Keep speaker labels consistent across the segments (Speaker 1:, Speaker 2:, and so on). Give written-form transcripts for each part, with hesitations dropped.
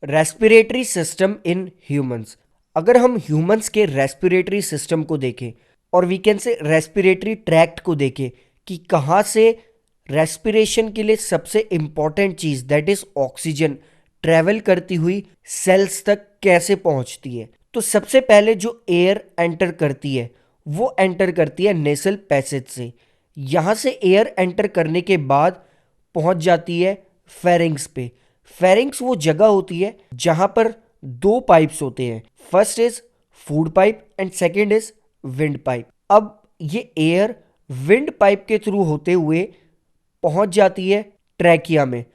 Speaker 1: Respiratory system in humans. अगर हम humans के रेस्पिरेटरी सिस्टम को देखें और we can say respiratory tract को देखें कि कहाँ से रेस्पिरेशन के लिए सबसे इम्पॉर्टेंट चीज़ दैट इज़ ऑक्सीजन ट्रैवल करती हुई सेल्स तक कैसे पहुंचती है, तो सबसे पहले जो एयर एंटर करती है वो एंटर करती है नेसल पैसेज से। यहाँ से एयर एंटर करने के बाद पहुंच जाती है फेरिंग्स पे। फेरिंग्स वो जगह होती है जहां पर दो पाइप्स होते हैं, first is food pipe and second is wind pipe. अब ये एयर विंड पाइप के थ्रू होते हुए पहुंच जाती है ट्रैकिया में।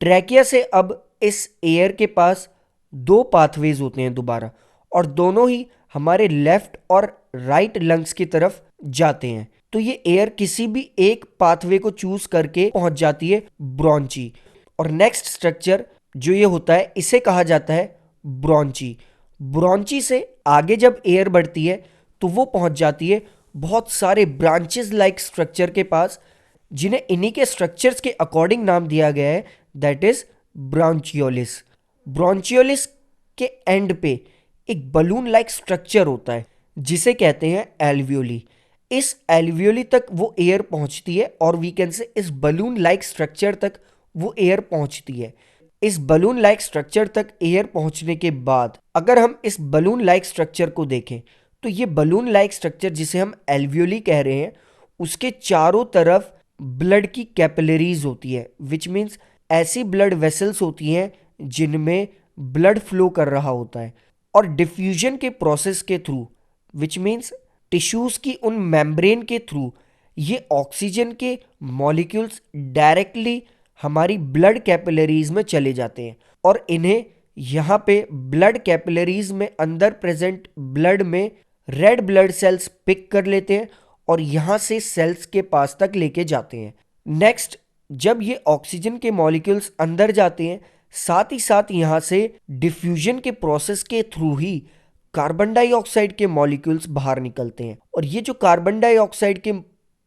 Speaker 1: ट्रैकिया से अब इस एयर के पास दो पाथवेज होते हैं दोबारा, और दोनों ही हमारे लेफ्ट और राइट लंग्स की तरफ जाते हैं। तो ये एयर किसी भी एक पाथवे को चूज करके पहुंच जाती है ब्रोंची। और नेक्स्ट स्ट्रक्चर जो ये होता है इसे कहा जाता है ब्रोंची। ब्रोंची से आगे जब एयर बढ़ती है तो वो पहुंच जाती है बहुत सारे ब्रांचेस लाइक स्ट्रक्चर के पास, जिन्हें इन्हीं के स्ट्रक्चर्स के अकॉर्डिंग नाम दिया गया है, दैट इज ब्रांचियोलिस। ब्रांचियोलिस के एंड पे एक बलून लाइक स्ट्रक्चर होता है जिसे कहते हैं एल्वियोली। इस एल्वियोली तक वो एयर पहुंचती है और वी कैन से इस बलून लाइक स्ट्रक्चर तक वो एयर पहुंचती है। इस बलून लाइक स्ट्रक्चर तक एयर पहुंचने के बाद अगर हम इस बलून लाइक स्ट्रक्चर को देखें तो ये बलून लाइक स्ट्रक्चर जिसे हम एल्वियोली कह रहे हैं उसके चारों तरफ ब्लड की कैपिलरीज होती है, विच मीन्स ऐसी ब्लड वेसल्स होती हैं जिनमें ब्लड फ्लो कर रहा होता है। और डिफ्यूजन के प्रोसेस के थ्रू, विच मीन्स टिश्यूज की उन मेम्ब्रेन के थ्रू, ये ऑक्सीजन के मॉलिक्यूल्स डायरेक्टली हमारी ब्लड कैपिलरीज में चले जाते हैं और इन्हें यहाँ पे ब्लड कैपिलरीज में अंदर प्रेजेंट ब्लड में रेड ब्लड सेल्स पिक कर लेते हैं और यहाँ से सेल्स के पास तक लेके जाते हैं। नेक्स्ट, जब ये ऑक्सीजन के मॉलिक्यूल्स अंदर जाते हैं साथ ही साथ यहाँ से डिफ्यूजन के प्रोसेस के थ्रू ही कार्बन डाइऑक्साइड के मॉलिक्यूल्स बाहर निकलते हैं। और ये जो कार्बन डाइऑक्साइड के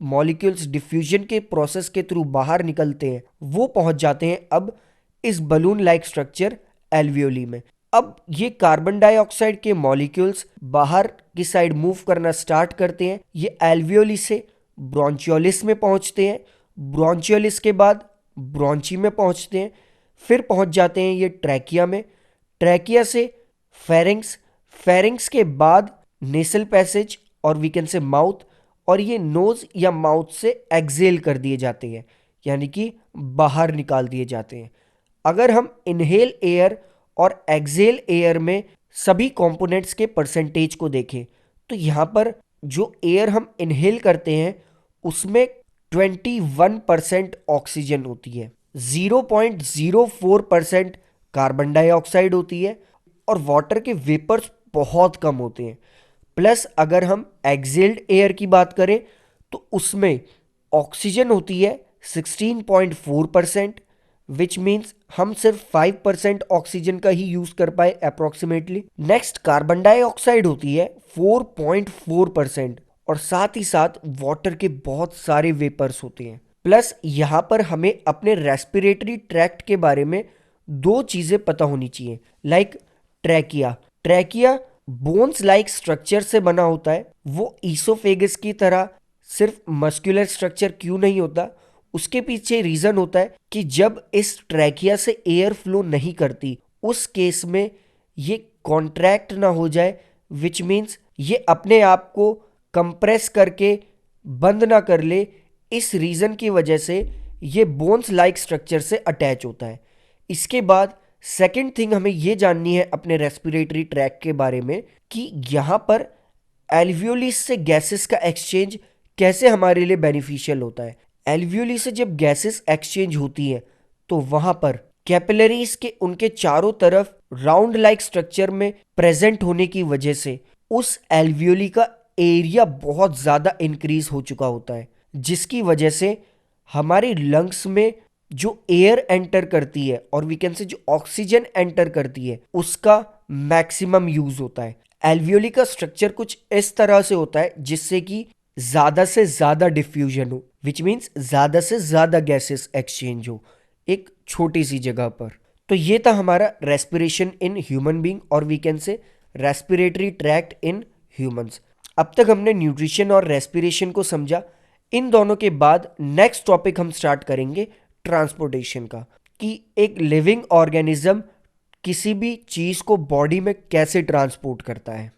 Speaker 1: मॉलिक्यूल्स डिफ्यूजन के प्रोसेस के थ्रू बाहर निकलते हैं वो पहुंच जाते हैं अब इस बलून लाइक स्ट्रक्चर एल्वियोली में। अब ये कार्बन डाइऑक्साइड के मॉलिक्यूल्स बाहर की साइड मूव करना स्टार्ट करते हैं। ये एल्वियोली से ब्रोंचियोलिस में पहुंचते हैं, ब्रोंचियोलिस के बाद ब्रोंची में पहुंचते हैं, फिर पहुंच जाते हैं ये ट्रैकिया में, ट्रैकिया से फेरिंग्स, फेरिंग्स के बाद नेसल पैसेज और वी कैन से माउथ, और ये नोज या माउथ से एक्सेल कर दिए जाते हैं यानी कि बाहर निकाल दिए जाते हैं। अगर हम इनहेल एयर और एक्सेल एयर में सभी कंपोनेंट्स के परसेंटेज को देखें तो यहाँ पर जो एयर हम इनहेल करते हैं उसमें 21% ऑक्सीजन होती है, 0.04% कार्बन डाइऑक्साइड होती है और वाटर के वेपर्स बहुत कम होते हैं। प्लस अगर हम एक्सेल्ड एयर की बात करें तो उसमें ऑक्सीजन होती है 16.4%, विच मीन्स हम सिर्फ 5% ऑक्सीजन का ही यूज कर पाए अप्रोक्सीमेटली। नेक्स्ट, कार्बन डाइऑक्साइड होती है 4.4% और साथ ही साथ वाटर के बहुत सारे वेपर्स होते हैं। प्लस यहाँ पर हमें अपने रेस्पिरेटरी ट्रैक्ट के बारे में दो चीजें पता होनी चाहिए, like trachea. Trachea bones like structure से बना होता है। वो ईसोफेगस की तरह सिर्फ मस्कुलर स्ट्रक्चर क्यों नहीं होता, उसके पीछे रीजन होता है कि जब इस ट्रैकिया से एयर फ्लो नहीं करती उस केस में ये कॉन्ट्रैक्ट ना हो जाए, विच मीन्स ये अपने आप को कंप्रेस करके बंद ना कर ले। इस रीजन की वजह से ये बोन्स लाइक स्ट्रक्चर से अटैच होता है। इसके बाद सेकेंड थिंग हमें यह जाननी है अपने रेस्पिरेटरी ट्रैक के बारे में कि यहाँ पर एल्वियोली से गैसेस का एक्सचेंज कैसे हमारे लिए बेनिफिशियल होता है। एल्वियोली से जब गैसेस एक्सचेंज होती है तो वहां पर कैपिलरीज के उनके चारों तरफ राउंड लाइक स्ट्रक्चर में प्रेजेंट होने की वजह से उस एल्वियोली का एरिया बहुत ज्यादा इंक्रीज हो चुका होता है, जिसकी वजह से हमारे लंग्स में जो एयर एंटर करती है और वी कैन से जो ऑक्सीजन एंटर करती है उसका मैक्सिमम यूज होता है। एल्वियोली का स्ट्रक्चर कुछ इस तरह से होता है जिससे कि ज्यादा से ज्यादा डिफ्यूजन हो, विच मीन्स ज्यादा से ज्यादा गैसेस एक्सचेंज हो एक छोटी सी जगह पर। तो ये था हमारा रेस्पिरेशन इन ह्यूमन बीइंग और we can say respiratory tract in humans. अब तक हमने न्यूट्रिशन और रेस्पिरेशन को समझा। इन दोनों के बाद नेक्स्ट टॉपिक हम स्टार्ट करेंगे ट्रांसपोर्टेशन का, कि एक लिविंग ऑर्गेनिज्म किसी भी चीज़ को बॉडी में कैसे ट्रांसपोर्ट करता है।